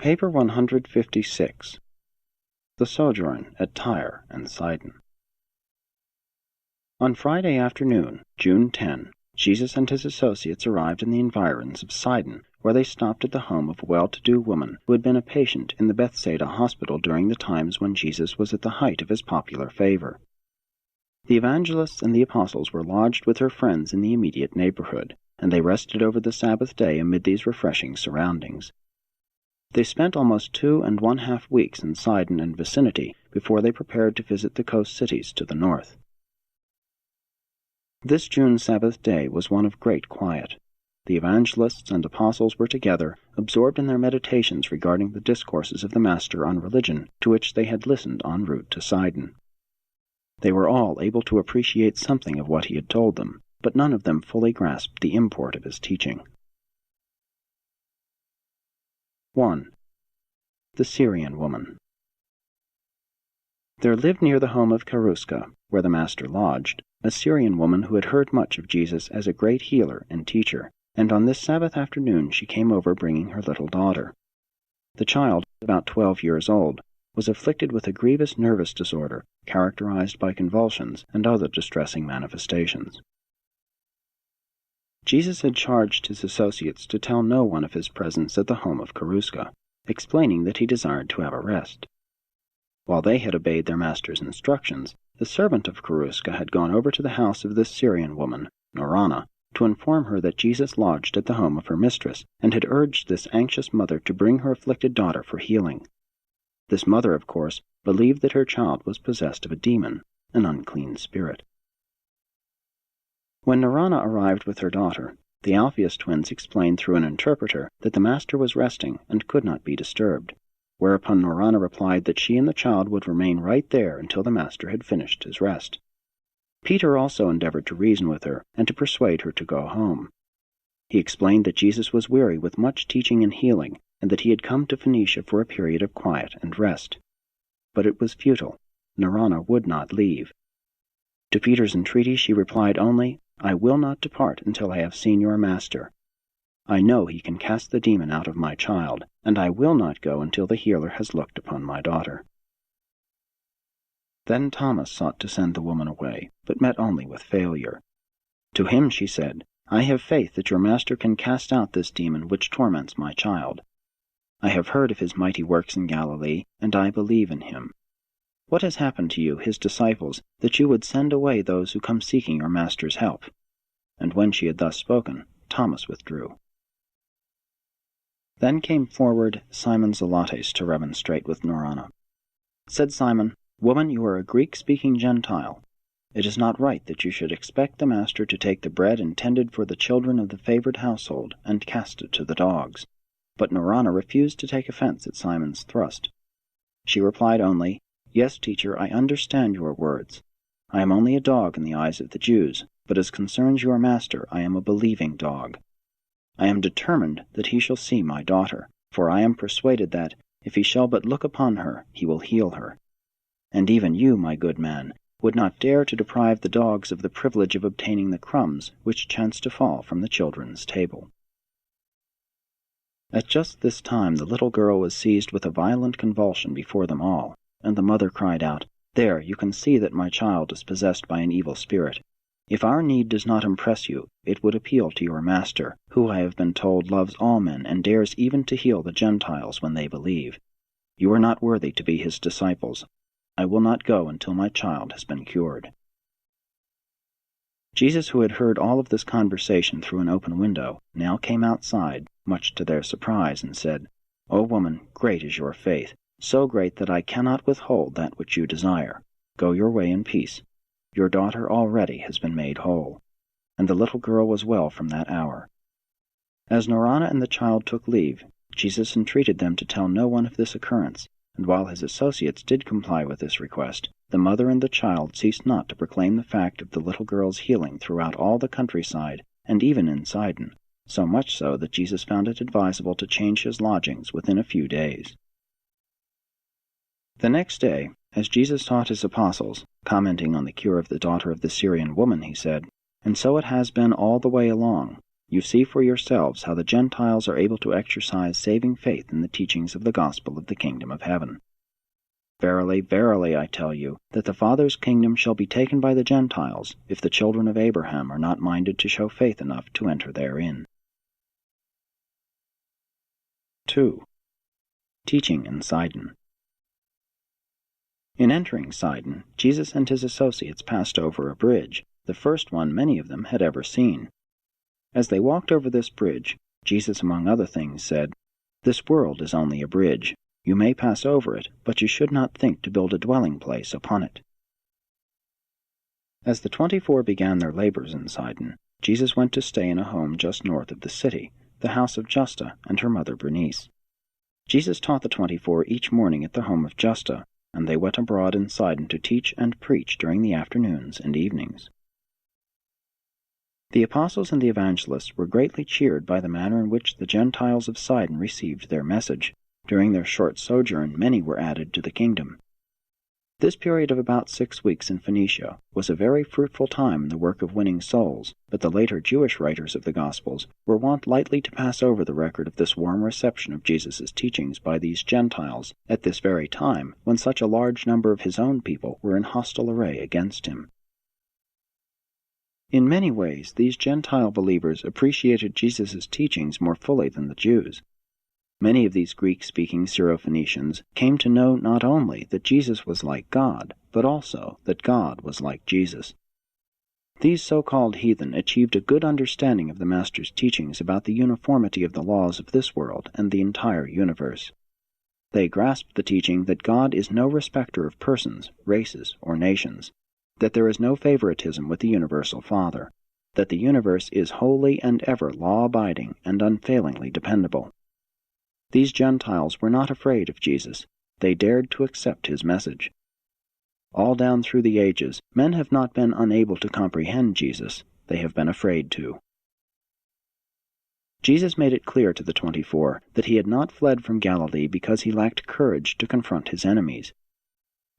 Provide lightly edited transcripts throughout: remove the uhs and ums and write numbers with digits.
Paper 156. The Sojourn at Tyre and Sidon. On Friday afternoon, June 10, Jesus and his associates arrived in the environs of Sidon, where they stopped at the home of a well-to-do woman who had been a patient in the Bethsaida hospital during the times when Jesus was at the height of his popular favor. The evangelists and the apostles were lodged with her friends in the immediate neighborhood, and they rested over the Sabbath day amid these refreshing surroundings. They spent almost 2½ weeks in Sidon and vicinity before they prepared to visit the coast cities to the north. This June Sabbath day was one of great quiet. The evangelists and apostles were together, absorbed in their meditations regarding the discourses of the Master on religion to which they had listened en route to Sidon. They were all able to appreciate something of what he had told them, but none of them fully grasped the import of his teaching. 1. The Syrian woman. There lived near the home of Cheruska, where the Master lodged, a Syrian woman who had heard much of Jesus as a great healer and teacher, and on this Sabbath afternoon she came over bringing her little daughter. The child, about 12 years old, was afflicted with a grievous nervous disorder characterized by convulsions and other distressing manifestations. Jesus had charged his associates to tell no one of his presence at the home of Cheruska, explaining that he desired to have a rest. While they had obeyed their master's instructions, the servant of Cheruska had gone over to the house of this Syrian woman, Norana, to inform her that Jesus lodged at the home of her mistress, and had urged this anxious mother to bring her afflicted daughter for healing. This mother, of course, believed that her child was possessed of a demon, an unclean spirit. When Norana arrived with her daughter, the Alphaeus twins explained through an interpreter that the Master was resting and could not be disturbed, whereupon Norana replied that she and the child would remain right there until the Master had finished his rest. Peter also endeavored to reason with her and to persuade her to go home. He explained that Jesus was weary with much teaching and healing, and that he had come to Phoenicia for a period of quiet and rest. But it was futile. Norana would not leave. To Peter's entreaty she replied only, "I will not depart until I have seen your Master. I know he can cast the demon out of my child, and I will not go until the healer has looked upon my daughter." Then Thomas sought to send the woman away, but met only with failure. To him she said, "I have faith that your Master can cast out this demon which torments my child. I have heard of his mighty works in Galilee, and I believe in him. What has happened to you, his disciples, that you would send away those who come seeking your Master's help?" And when she had thus spoken, Thomas withdrew. Then came forward Simon Zelotes to remonstrate with Norana. Said Simon, "Woman, you are a Greek-speaking Gentile. It is not right that you should expect the Master to take the bread intended for the children of the favored household and cast it to the dogs." But Norana refused to take offense at Simon's thrust. She replied only, "Yes, teacher, I understand your words. I am only a dog in the eyes of the Jews, but as concerns your Master, I am a believing dog. I am determined that he shall see my daughter, for I am persuaded that, if he shall but look upon her, he will heal her. And even you, my good man, would not dare to deprive the dogs of the privilege of obtaining the crumbs which chance to fall from the children's table." At just this time the little girl was seized with a violent convulsion before them all, and the mother cried out, "There, you can see that my child is possessed by an evil spirit. If our need does not impress you, it would appeal to your Master, who I have been told loves all men and dares even to heal the Gentiles when they believe. You are not worthy to be his disciples. I will not go until my child has been cured." Jesus, who had heard all of this conversation through an open window, now came outside, much to their surprise, and said, "O woman, great is your faith, so great that I cannot withhold that which you desire. Go your way in peace. Your daughter already has been made whole." And the little girl was well from that hour. As Norana and the child took leave, Jesus entreated them to tell no one of this occurrence, and while his associates did comply with this request, the mother and the child ceased not to proclaim the fact of the little girl's healing throughout all the countryside, and even in Sidon, so much so that Jesus found it advisable to change his lodgings within a few days. The next day, as Jesus taught his apostles, commenting on the cure of the daughter of the Syrian woman, he said, "And so it has been all the way along. you see for yourselves how the Gentiles are able to exercise saving faith in the teachings of the gospel of the kingdom of heaven. Verily, verily, I tell you, that the Father's kingdom shall be taken by the Gentiles, if the children of Abraham are not minded to show faith enough to enter therein. 2. Teaching in Sidon. In entering Sidon, Jesus and his associates passed over a bridge, the first one many of them had ever seen. As they walked over this bridge, Jesus, among other things, said, "This world is only a bridge. You may pass over it, but you should not think to build a dwelling place upon it." As the 24 began their labors in Sidon, Jesus went to stay in a home just north of the city, the house of Justa and her mother Bernice. Jesus taught the 24 each morning at the home of Justa, and they went abroad in Sidon to teach and preach during the afternoons and evenings. The apostles and the evangelists were greatly cheered by the manner in which the Gentiles of Sidon received their message. During their short sojourn, many were added to the kingdom. This period of about 6 weeks in Phoenicia was a very fruitful time in the work of winning souls, but the later Jewish writers of the Gospels were wont lightly to pass over the record of this warm reception of Jesus' teachings by these Gentiles at this very time, when such a large number of his own people were in hostile array against him. In many ways, these Gentile believers appreciated Jesus' teachings more fully than the Jews. Many of these Greek-speaking Syrophoenicians came to know not only that Jesus was like God, but also that God was like Jesus. These so-called heathen achieved a good understanding of the Master's teachings about the uniformity of the laws of this world and the entire universe. They grasped the teaching that God is no respecter of persons, races, or nations, that there is no favoritism with the universal Father, that the universe is wholly and ever law-abiding and unfailingly dependable. These Gentiles were not afraid of Jesus. They dared to accept his message. All down through the ages, men have not been unable to comprehend Jesus. They have been afraid to. Jesus made it clear to the 24 that he had not fled from Galilee because he lacked courage to confront his enemies.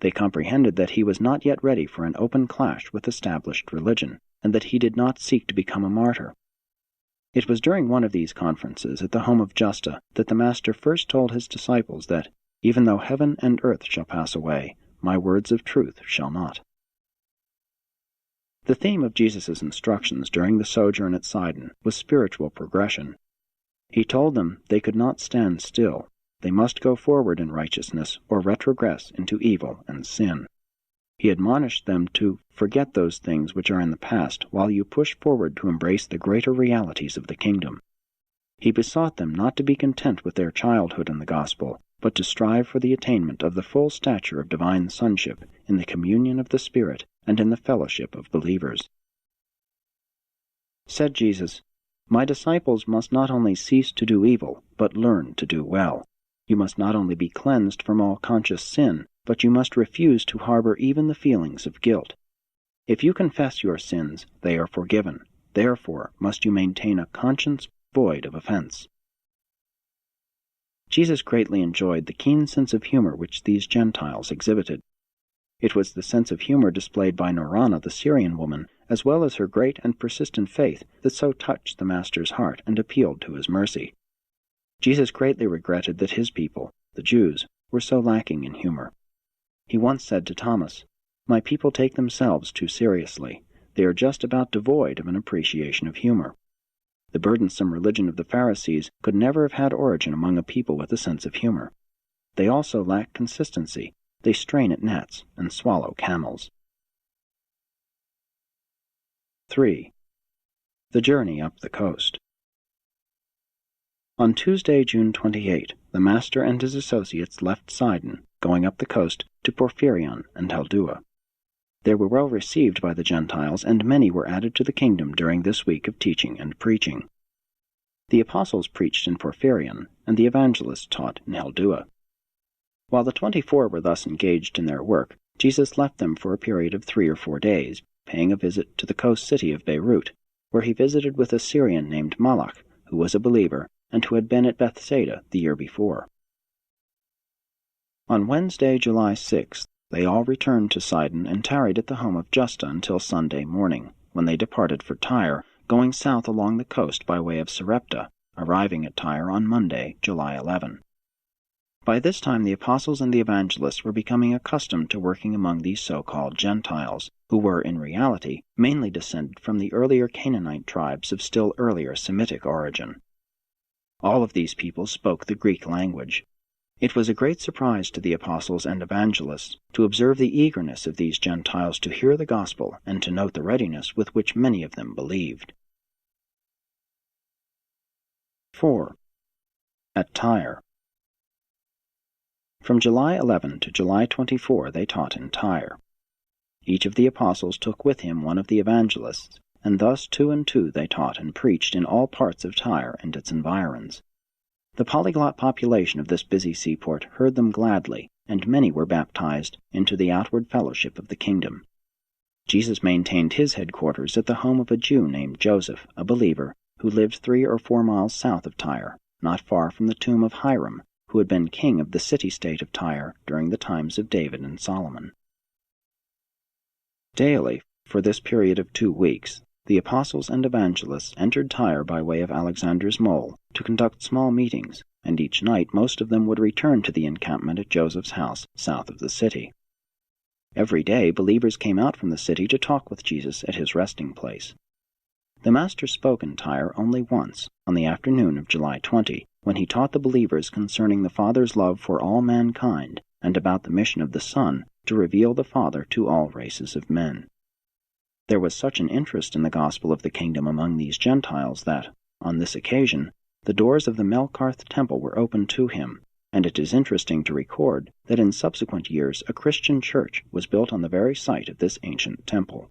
They comprehended that he was not yet ready for an open clash with established religion, and that he did not seek to become a martyr. It was during one of these conferences at the home of Justa that the Master first told his disciples that, "Even though heaven and earth shall pass away, my words of truth shall not." The theme of Jesus' instructions during the sojourn at Sidon was spiritual progression. He told them they could not stand still. They must go forward in righteousness or retrogress into evil and sin. He admonished them to forget those things which are in the past while you push forward to embrace the greater realities of the kingdom. He besought them not to be content with their childhood in the gospel, but to strive for the attainment of the full stature of divine sonship in the communion of the Spirit and in the fellowship of believers. Said Jesus, "My disciples must not only cease to do evil, but learn to do well. You must not only be cleansed from all conscious sin, but you must refuse to harbor even the feelings of guilt. If you confess your sins, they are forgiven. Therefore must you maintain a conscience void of offense." Jesus greatly enjoyed the keen sense of humor which these Gentiles exhibited. It was the sense of humor displayed by Norana, the Syrian woman, as well as her great and persistent faith, that so touched the Master's heart and appealed to his mercy. Jesus greatly regretted that his people, the Jews, were so lacking in humor. He once said to Thomas, "My people take themselves too seriously. They are just about devoid of an appreciation of humor." The burdensome religion of the Pharisees could never have had origin among a people with a sense of humor. They also lack consistency. They strain at gnats and swallow camels. 3. The journey up the coast. On Tuesday, June 28, the Master and his associates left Sidon, going up the coast to Porphyrion and Heldua. They were well received by the Gentiles, and many were added to the kingdom during this week of teaching and preaching. The apostles preached in Porphyrion, and the evangelists taught in Heldua. While the 24 were thus engaged in their work, Jesus left them for a period of 3 or 4 days, paying a visit to the coast city of Beirut, where he visited with a Syrian named Malach, who was a believer, and who had been at Bethsaida the year before. On Wednesday, July 6th, they all returned to Sidon and tarried at the home of Justa until Sunday morning, when they departed for Tyre, going south along the coast by way of Sarepta, arriving at Tyre on Monday, July 11. By this time the apostles and the evangelists were becoming accustomed to working among these so-called Gentiles, who were, in reality, mainly descended from the earlier Canaanite tribes of still earlier Semitic origin. All of these people spoke the Greek language. It was a great surprise to the apostles and evangelists to observe the eagerness of these Gentiles to hear the gospel and to note the readiness with which many of them believed. 4. At Tyre. From July 11 to July 24 they taught in Tyre. Each of the apostles took with him one of the evangelists, and thus 2 and 2 they taught and preached in all parts of Tyre and its environs. The polyglot population of this busy seaport heard them gladly, and many were baptized into the outward fellowship of the kingdom. Jesus maintained his headquarters at the home of a Jew named Joseph, a believer, who lived 3 or 4 miles south of Tyre, not far from the tomb of Hiram, who had been king of the city-state of Tyre during the times of David and Solomon. Daily, for this period of 2 weeks, the apostles and evangelists entered Tyre by way of Alexander's Mole to conduct small meetings, and each night most of them would return to the encampment at Joseph's house south of the city. Every day believers came out from the city to talk with Jesus at his resting place. The Master spoke in Tyre only once, on the afternoon of July 20, when he taught the believers concerning the Father's love for all mankind and about the mission of the Son to reveal the Father to all races of men. There was such an interest in the gospel of the kingdom among these Gentiles that, on this occasion, the doors of the Melkarth temple were opened to him, and it is interesting to record that in subsequent years a Christian church was built on the very site of this ancient temple.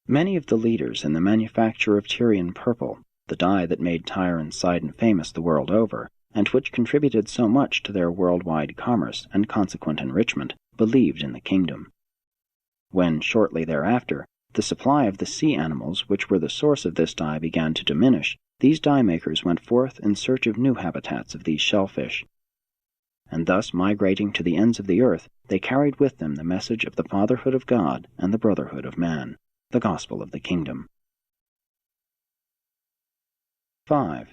Many of the leaders in the manufacture of Tyrian purple, the dye that made Tyre and Sidon famous the world over, and which contributed so much to their worldwide commerce and consequent enrichment, believed in the kingdom. When, shortly thereafter, the supply of the sea animals which were the source of this dye began to diminish, these dye-makers went forth in search of new habitats of these shellfish. And thus, migrating to the ends of the earth, they carried with them the message of the fatherhood of God and the brotherhood of man, the gospel of the kingdom. 5.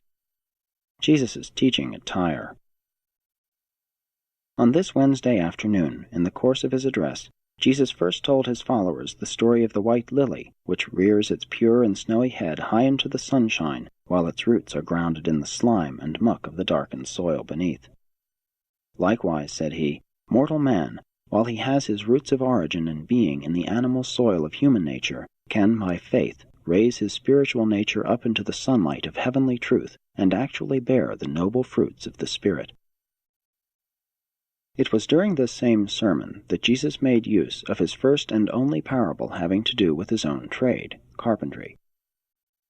Jesus' teaching at Tyre. On this Wednesday afternoon, in the course of his address, Jesus first told his followers the story of the white lily, which rears its pure and snowy head high into the sunshine, while its roots are grounded in the slime and muck of the darkened soil beneath. Likewise, said he, mortal man, while he has his roots of origin and being in the animal soil of human nature, can, by faith, raise his spiritual nature up into the sunlight of heavenly truth, and actually bear the noble fruits of the Spirit. It was during this same sermon that Jesus made use of his first and only parable having to do with his own trade, carpentry.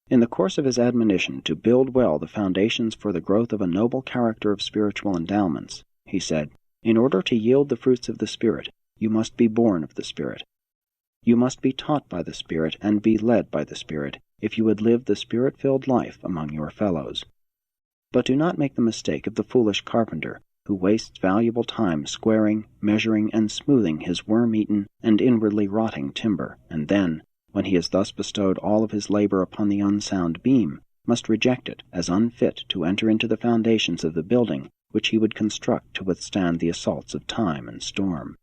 In the course of his admonition to build well the foundations for the growth of a noble character of spiritual endowments, he said, in order to yield the fruits of the Spirit, you must be born of the Spirit. You must be taught by the Spirit and be led by the Spirit, if you would live the Spirit-filled life among your fellows. But do not make the mistake of the foolish carpenter, who wastes valuable time squaring, measuring, and smoothing his worm-eaten and inwardly rotting timber, and then, when he has thus bestowed all of his labor upon the unsound beam, must reject it as unfit to enter into the foundations of the building which he would construct to withstand the assaults of time and storm.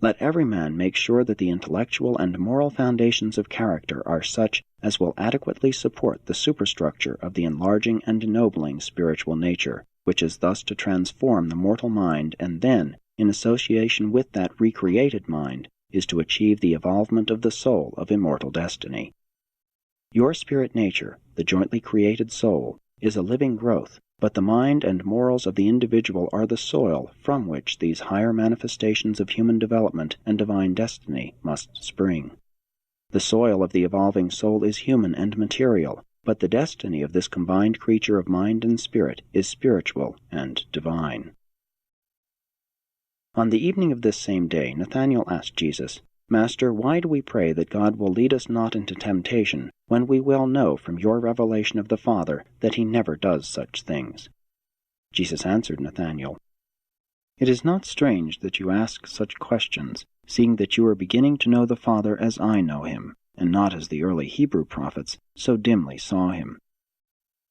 Let every man make sure that the intellectual and moral foundations of character are such as will adequately support the superstructure of the enlarging and ennobling spiritual nature, which is thus to transform the mortal mind, and then, in association with that recreated mind, is to achieve the evolvement of the soul of immortal destiny. Your spirit nature, the jointly created soul, is a living growth, but the mind and morals of the individual are the soil from which these higher manifestations of human development and divine destiny must spring. The soil of the evolving soul is human and material, but the destiny of this combined creature of mind and spirit is spiritual and divine. On the evening of this same day, Nathanael asked Jesus, Master, why do we pray that God will lead us not into temptation, when we well know from your revelation of the Father that he never does such things? Jesus answered Nathanael, It is not strange that you ask such questions, seeing that you are beginning to know the Father as I know him, and not as the early Hebrew prophets so dimly saw him.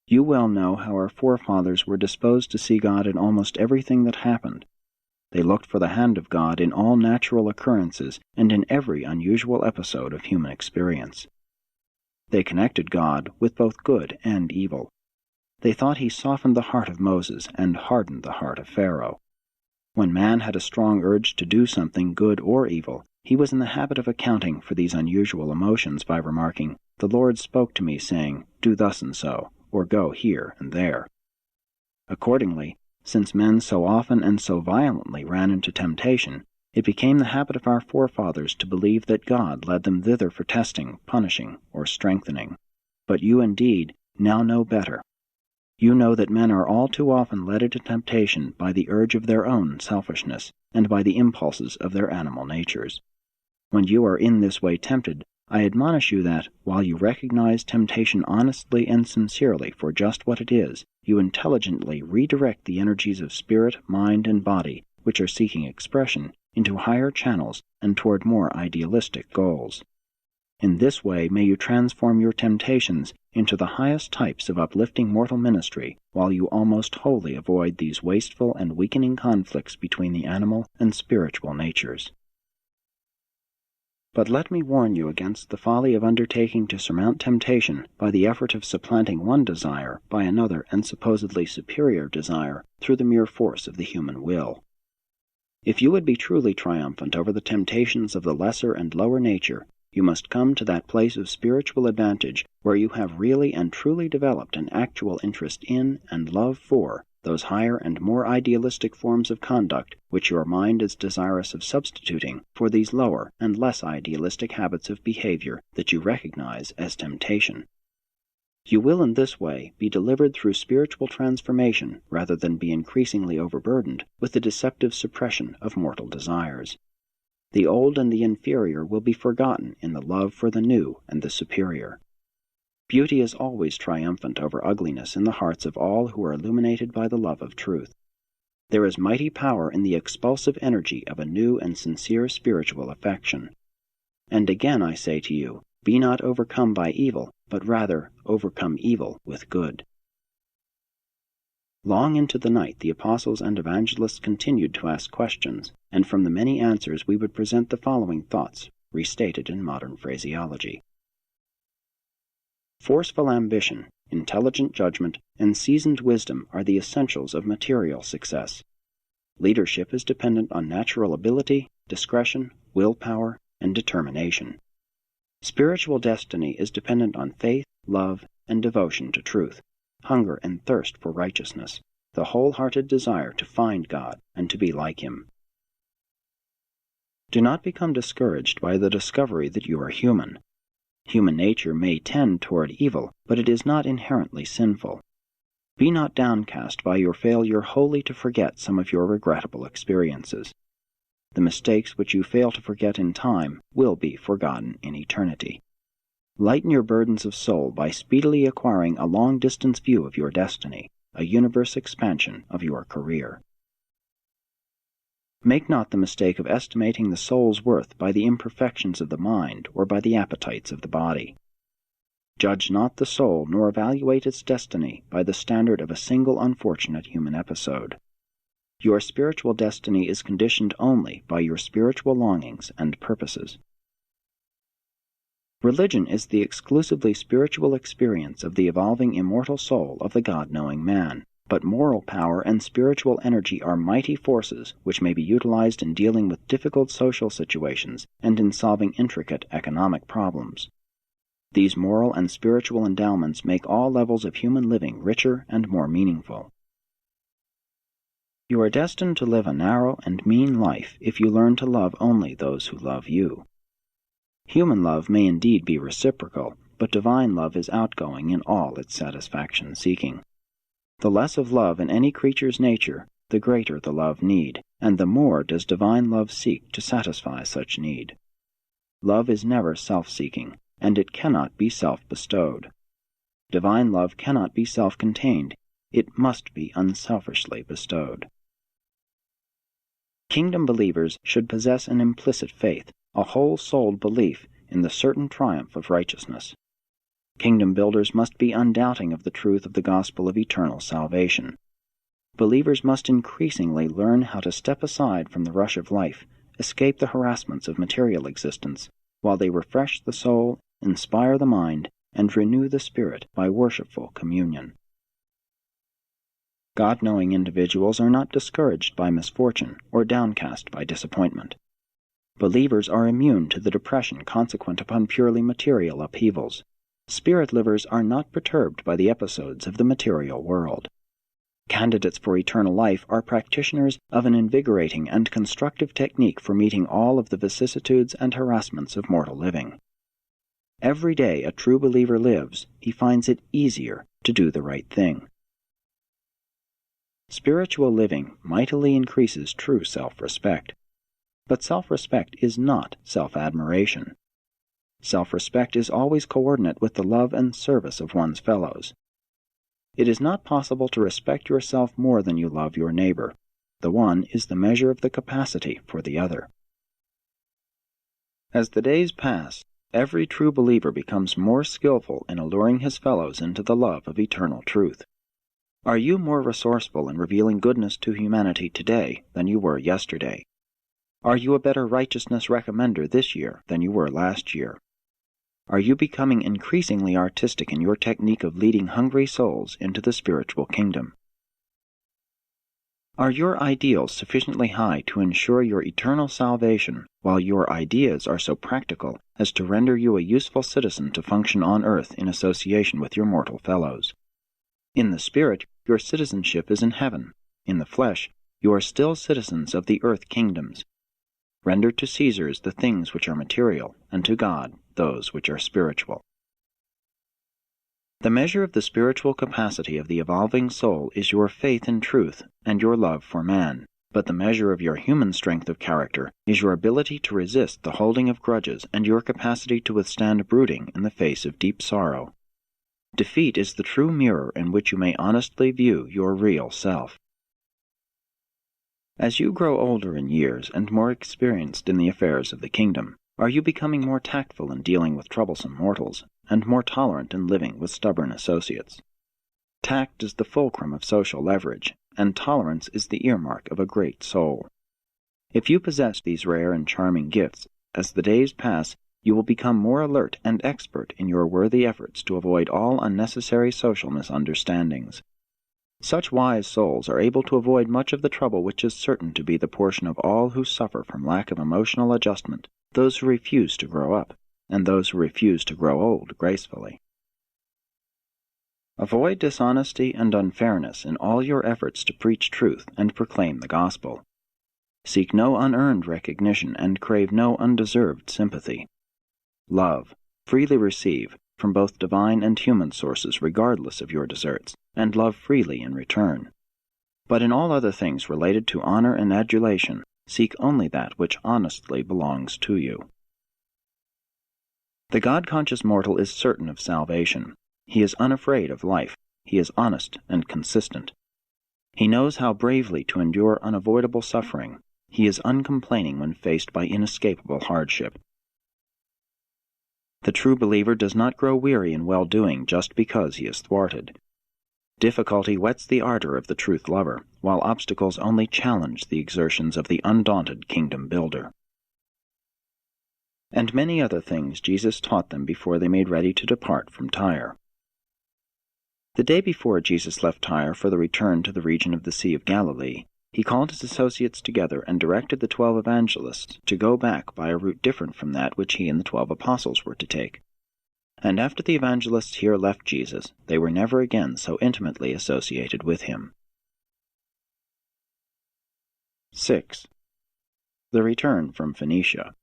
You well know how our forefathers were disposed to see God in almost everything that happened. They looked for the hand of God in all natural occurrences and in every unusual episode of human experience. They connected God with both good and evil. They thought he softened the heart of Moses and hardened the heart of Pharaoh. When man had a strong urge to do something good or evil, he was in the habit of accounting for these unusual emotions by remarking, "The Lord spoke to me, saying, 'Do thus and so,' or 'Go here and there.'" Accordingly, since men so often and so violently ran into temptation, it became the habit of our forefathers to believe that God led them thither for testing, punishing, or strengthening. But you indeed now know better. You know that men are all too often led into temptation by the urge of their own selfishness, and by the impulses of their animal natures. When you are in this way tempted, I admonish you that, while you recognize temptation honestly and sincerely for just what it is, you intelligently redirect the energies of spirit, mind, and body, which are seeking expression, into higher channels and toward more idealistic goals. In this way may you transform your temptations into the highest types of uplifting mortal ministry, while you almost wholly avoid these wasteful and weakening conflicts between the animal and spiritual natures. But let me warn you against the folly of undertaking to surmount temptation by the effort of supplanting one desire by another and supposedly superior desire through the mere force of the human will. If you would be truly triumphant over the temptations of the lesser and lower nature, you must come to that place of spiritual advantage where you have really and truly developed an actual interest in and love for those higher and more idealistic forms of conduct which your mind is desirous of substituting for these lower and less idealistic habits of behavior that you recognize as temptation. You will in this way be delivered through spiritual transformation rather than be increasingly overburdened with the deceptive suppression of mortal desires. The old and the inferior will be forgotten in the love for the new and the superior. Beauty is always triumphant over ugliness in the hearts of all who are illuminated by the love of truth. There is mighty power in the expulsive energy of a new and sincere spiritual affection. And again I say to you, be not overcome by evil, but rather overcome evil with good. Long into the night the apostles and evangelists continued to ask questions, and from the many answers we would present the following thoughts, restated in modern phraseology. Forceful ambition, intelligent judgment, and seasoned wisdom are the essentials of material success. Leadership is dependent on natural ability, discretion, willpower, and determination. Spiritual destiny is dependent on faith, love, and devotion to truth, hunger and thirst for righteousness, the wholehearted desire to find God and to be like Him. Do not become discouraged by the discovery that you are human. Human nature may tend toward evil, but it is not inherently sinful. Be not downcast by your failure wholly to forget some of your regrettable experiences. The mistakes which you fail to forget in time will be forgotten in eternity. Lighten your burdens of soul by speedily acquiring a long-distance view of your destiny, a universe expansion of your career. Make not the mistake of estimating the soul's worth by the imperfections of the mind or by the appetites of the body. Judge not the soul nor evaluate its destiny by the standard of a single unfortunate human episode. Your spiritual destiny is conditioned only by your spiritual longings and purposes. Religion is the exclusively spiritual experience of the evolving immortal soul of the God-knowing man, but moral power and spiritual energy are mighty forces which may be utilized in dealing with difficult social situations and in solving intricate economic problems. These moral and spiritual endowments make all levels of human living richer and more meaningful. You are destined to live a narrow and mean life if you learn to love only those who love you. Human love may indeed be reciprocal, but divine love is outgoing in all its satisfaction-seeking. The less of love in any creature's nature, the greater the love need, and the more does divine love seek to satisfy such need. Love is never self-seeking, and it cannot be self-bestowed. Divine love cannot be self-contained, it must be unselfishly bestowed. Kingdom believers should possess an implicit faith, a whole-souled belief in the certain triumph of righteousness. Kingdom builders must be undoubting of the truth of the gospel of eternal salvation. Believers must increasingly learn how to step aside from the rush of life, escape the harassments of material existence, while they refresh the soul, inspire the mind, and renew the spirit by worshipful communion. God-knowing individuals are not discouraged by misfortune or downcast by disappointment. Believers are immune to the depression consequent upon purely material upheavals. Spirit livers are not perturbed by the episodes of the material world. Candidates for eternal life are practitioners of an invigorating and constructive technique for meeting all of the vicissitudes and harassments of mortal living. Every day a true believer lives, he finds it easier to do the right thing. Spiritual living mightily increases true self-respect. But self-respect is not self-admiration. Self-respect is always coordinate with the love and service of one's fellows. It is not possible to respect yourself more than you love your neighbor. The one is the measure of the capacity for the other. As the days pass, every true believer becomes more skillful in alluring his fellows into the love of eternal truth. Are you more resourceful in revealing goodness to humanity today than you were yesterday? Are you a better righteousness recommender this year than you were last year? Are you becoming increasingly artistic in your technique of leading hungry souls into the spiritual kingdom? Are your ideals sufficiently high to ensure your eternal salvation, while your ideas are so practical as to render you a useful citizen to function on earth in association with your mortal fellows? In the spirit, your citizenship is in heaven. In the flesh, you are still citizens of the earth kingdoms. Render to Caesars the things which are material, and to God those which are spiritual. The measure of the spiritual capacity of the evolving soul is your faith in truth and your love for man, but the measure of your human strength of character is your ability to resist the holding of grudges and your capacity to withstand brooding in the face of deep sorrow. Defeat is the true mirror in which you may honestly view your real self. As you grow older in years and more experienced in the affairs of the kingdom, are you becoming more tactful in dealing with troublesome mortals, and more tolerant in living with stubborn associates? Tact is the fulcrum of social leverage, and tolerance is the earmark of a great soul. If you possess these rare and charming gifts, as the days pass, you will become more alert and expert in your worthy efforts to avoid all unnecessary social misunderstandings. Such wise souls are able to avoid much of the trouble which is certain to be the portion of all who suffer from lack of emotional adjustment, those who refuse to grow up, and those who refuse to grow old gracefully. Avoid dishonesty and unfairness in all your efforts to preach truth and proclaim the gospel. Seek no unearned recognition and crave no undeserved sympathy. Love, freely receive, from both divine and human sources regardless of your deserts, and love freely in return. But in all other things related to honor and adulation, seek only that which honestly belongs to you. The God-conscious mortal is certain of salvation. He is unafraid of life. He is honest and consistent. He knows how bravely to endure unavoidable suffering. He is uncomplaining when faced by inescapable hardship. The true believer does not grow weary in well-doing just because he is thwarted. Difficulty whets the ardor of the truth lover, while obstacles only challenge the exertions of the undaunted kingdom builder. And many other things Jesus taught them before they made ready to depart from Tyre. The day before Jesus left Tyre for the return to the region of the Sea of Galilee, he called his associates together and directed the 12 evangelists to go back by a route different from that which he and the 12 apostles were to take. And after the evangelists here left Jesus, they were never again so intimately associated with him. 6. The return from Phoenicia.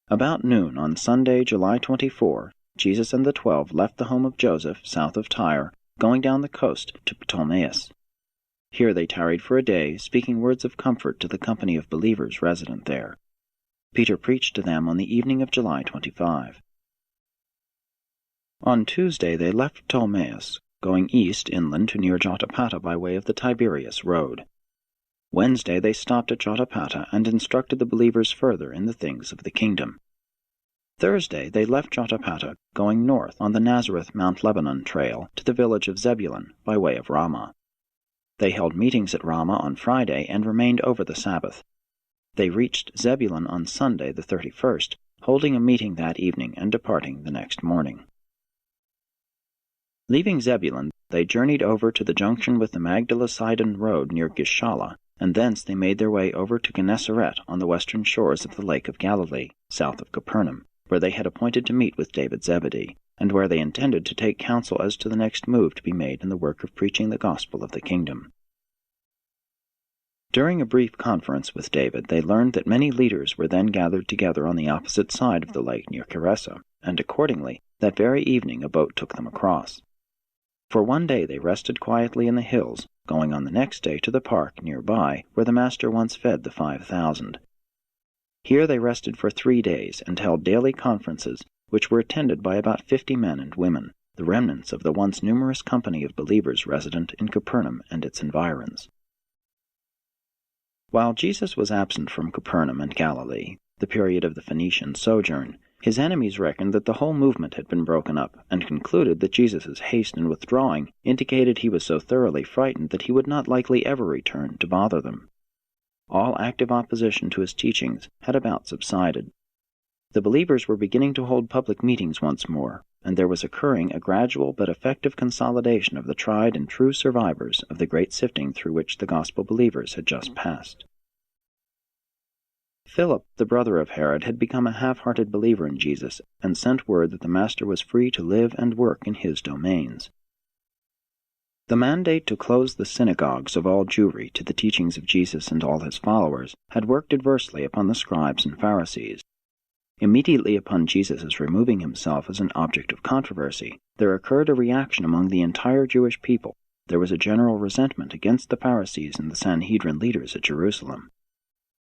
About noon on Sunday, July 24, Jesus and the 12 left the home of Joseph, south of Tyre, going down the coast to Ptolemais. Here they tarried for a day, speaking words of comfort to the company of believers resident there. Peter preached to them on the evening of July 25. On Tuesday they left Ptolemais, going east inland to near Jotapata by way of the Tiberias road. Wednesday they stopped at Jotapata and instructed the believers further in the things of the kingdom. Thursday they left Jotapata, going north on the Nazareth-Mount Lebanon trail to the village of Zebulun by way of Ramah. They held meetings at Ramah on Friday and remained over the Sabbath. They reached Zebulun on Sunday the 31st, holding a meeting that evening and departing the next morning. Leaving Zebulun, they journeyed over to the junction with the Magdala-Sidon road near Gishala, and thence they made their way over to Gennesaret on the western shores of the Lake of Galilee, south of Capernaum, where they had appointed to meet with David Zebedee, and where they intended to take counsel as to the next move to be made in the work of preaching the gospel of the kingdom. During a brief conference with David, they learned that many leaders were then gathered together on the opposite side of the lake near Keressa, and accordingly, that very evening a boat took them across. For one day they rested quietly in the hills, going on the next day to the park nearby, where the Master once fed the 5,000. Here they rested for 3 days, and held daily conferences, which were attended by about 50 men and women, the remnants of the once numerous company of believers resident in Capernaum and its environs. While Jesus was absent from Capernaum and Galilee, the period of the Phoenician sojourn, his enemies reckoned that the whole movement had been broken up, and concluded that Jesus' haste in withdrawing indicated he was so thoroughly frightened that he would not likely ever return to bother them. All active opposition to his teachings had about subsided. The believers were beginning to hold public meetings once more, and there was occurring a gradual but effective consolidation of the tried and true survivors of the great sifting through which the gospel believers had just passed. Philip, the brother of Herod, had become a half-hearted believer in Jesus, and sent word that the Master was free to live and work in his domains. The mandate to close the synagogues of all Jewry to the teachings of Jesus and all his followers had worked adversely upon the scribes and Pharisees. Immediately upon Jesus' removing himself as an object of controversy, there occurred a reaction among the entire Jewish people. There was a general resentment against the Pharisees and the Sanhedrin leaders at Jerusalem.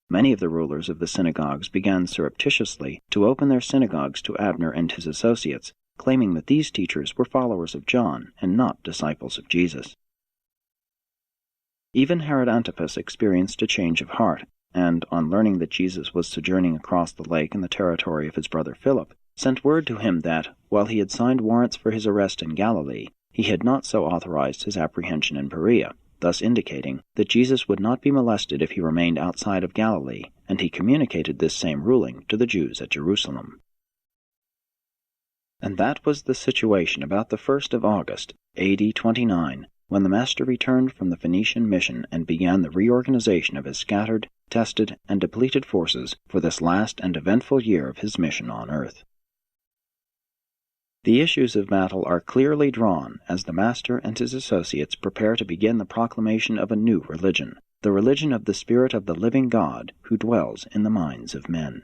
Many of the rulers of the synagogues began surreptitiously to open their synagogues to Abner and his associates, claiming that these teachers were followers of John and not disciples of Jesus. Even Herod Antipas experienced a change of heart, and, on learning that Jesus was sojourning across the lake in the territory of his brother Philip, sent word to him that, while he had signed warrants for his arrest in Galilee, he had not so authorized his apprehension in Perea, thus indicating that Jesus would not be molested if he remained outside of Galilee, and he communicated this same ruling to the Jews at Jerusalem. And that was the situation about the 1st of August, A.D. 29, when the Master returned from the Phoenician mission and began the reorganization of his scattered, tested, and depleted forces for this last and eventful year of his mission on earth. The issues of battle are clearly drawn as the Master and his associates prepare to begin the proclamation of a new religion, the religion of the Spirit of the living God who dwells in the minds of men.